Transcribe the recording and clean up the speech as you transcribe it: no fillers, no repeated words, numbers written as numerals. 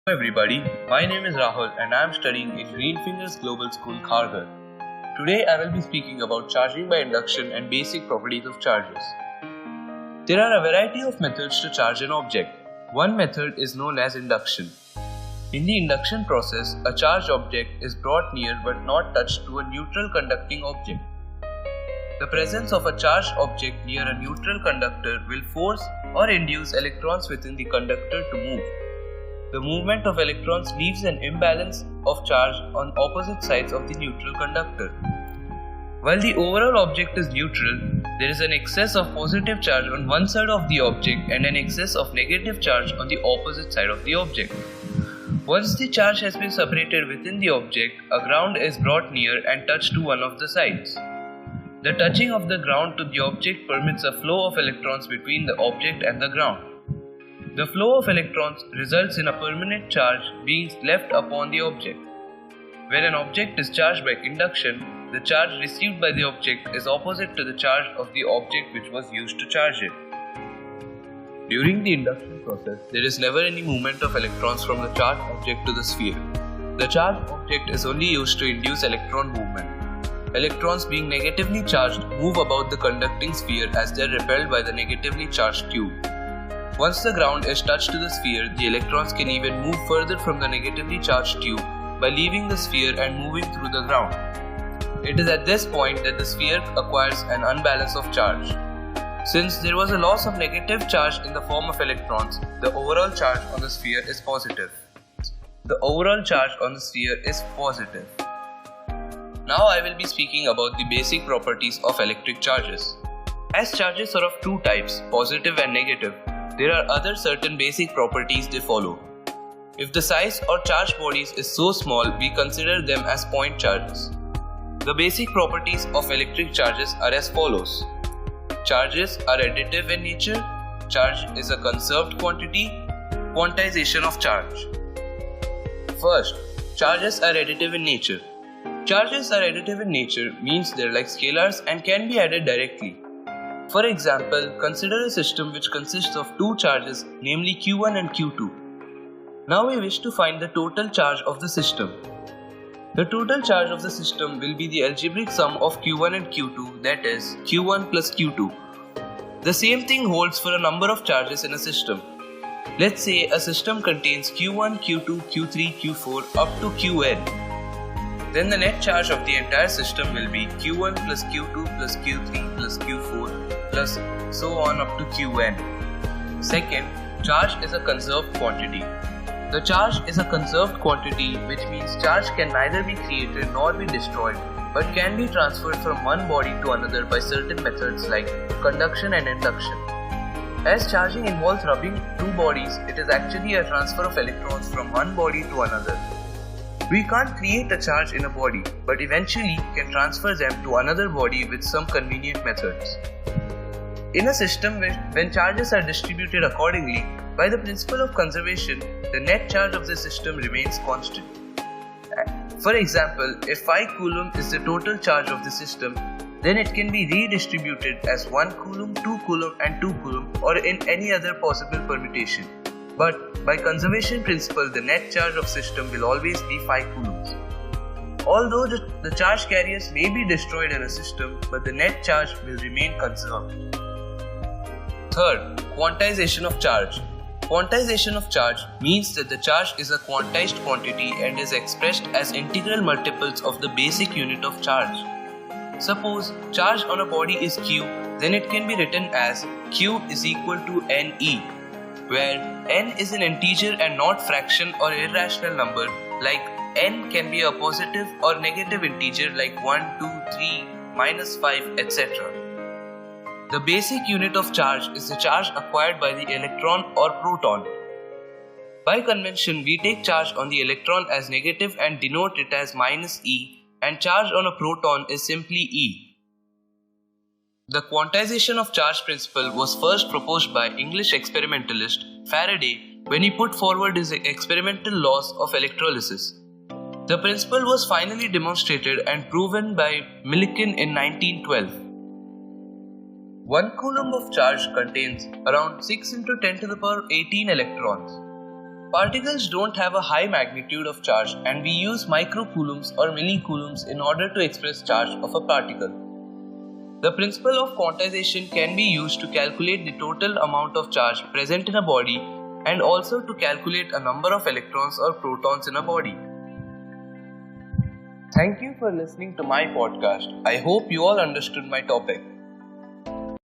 Hello everybody, my name is Rahul and I am studying in Greenfingers Global School, Kharghar. Today I will be speaking about charging by induction and basic properties of charges. There are a variety of methods to charge an object. One method is known as induction. In the induction process, a charged object is brought near but not touched to a neutral conducting object. The presence of a charged object near a neutral conductor will force or induce electrons within the conductor to move. The movement of electrons leaves an imbalance of charge on opposite sides of the neutral conductor. While the overall object is neutral, there is an excess of positive charge on one side of the object and an excess of negative charge on the opposite side of the object. Once the charge has been separated within the object, a ground is brought near and touched to one of the sides. The touching of the ground to the object permits a flow of electrons between the object and the ground. The flow of electrons results in a permanent charge being left upon the object. When an object is charged by induction, the charge received by the object is opposite to the charge of the object which was used to charge it. During the induction process, there is never any movement of electrons from the charged object to the sphere. The charged object is only used to induce electron movement. Electrons being negatively charged move about the conducting sphere as they are repelled by the negatively charged tube. Once the ground is touched to the sphere, the electrons can even move further from the negatively charged tube by leaving the sphere and moving through the ground. It is at this point that the sphere acquires an unbalance of charge. Since there was a loss of negative charge in the form of electrons, the overall charge on the sphere is positive. Now I will be speaking about the basic properties of electric charges. As charges are of two types, positive and negative, there are other certain basic properties they follow. If the size or charge bodies is so small, we consider them as point charges. The basic properties of electric charges are as follows. Charges are additive in nature. Charge is a conserved quantity. Quantization of charge. First, charges are additive in nature. Charges are additive in nature means they are like scalars and can be added directly. For example, consider a system which consists of two charges, namely Q1 and Q2. Now we wish to find the total charge of the system. The total charge of the system will be the algebraic sum of Q1 and Q2, that is, Q1 plus Q2. The same thing holds for a number of charges in a system. Let's say a system contains Q1, Q2, Q3, Q4 up to Qn. Then the net charge of the entire system will be Q1 plus Q2 plus Q3 plus Q4 plus so on up to Qn. Second, charge is a conserved quantity. The charge is a conserved quantity, which means charge can neither be created nor be destroyed, but can be transferred from one body to another by certain methods like conduction and induction. As charging involves rubbing two bodies, it is actually a transfer of electrons from one body to another. We can't create a charge in a body, but eventually can transfer them to another body with some convenient methods. In a system when charges are distributed accordingly, by the principle of conservation, the net charge of the system remains constant. For example, if 5 coulomb is the total charge of the system, then it can be redistributed as 1 coulomb, 2 coulomb and 2 coulomb or in any other possible permutation. But by conservation principle, the net charge of system will always be 5 coulombs. Although the charge carriers may be destroyed in a system, but the net charge will remain conserved. Third, quantization of charge. Quantization of charge means that the charge is a quantized quantity and is expressed as integral multiples of the basic unit of charge. Suppose charge on a body is Q, then it can be written as Q is equal to NE, where n is an integer and not fraction or irrational number, like n can be a positive or negative integer like 1, 2, 3, minus 5, etc. The basic unit of charge is the charge acquired by the electron or proton. By convention, we take charge on the electron as negative and denote it as minus E, and charge on a proton is simply E. The quantization of charge principle was first proposed by English experimentalist Faraday when he put forward his experimental laws of electrolysis. The principle was finally demonstrated and proven by Millikan in 1912. 1 coulomb of charge contains around 6 into 10 to the power 18 electrons. Particles don't have a high magnitude of charge, and we use microcoulombs or millicoulombs in order to express charge of a particle. The principle of quantization can be used to calculate the total amount of charge present in a body and also to calculate a number of electrons or protons in a body. Thank you for listening to my podcast. I hope you all understood my topic.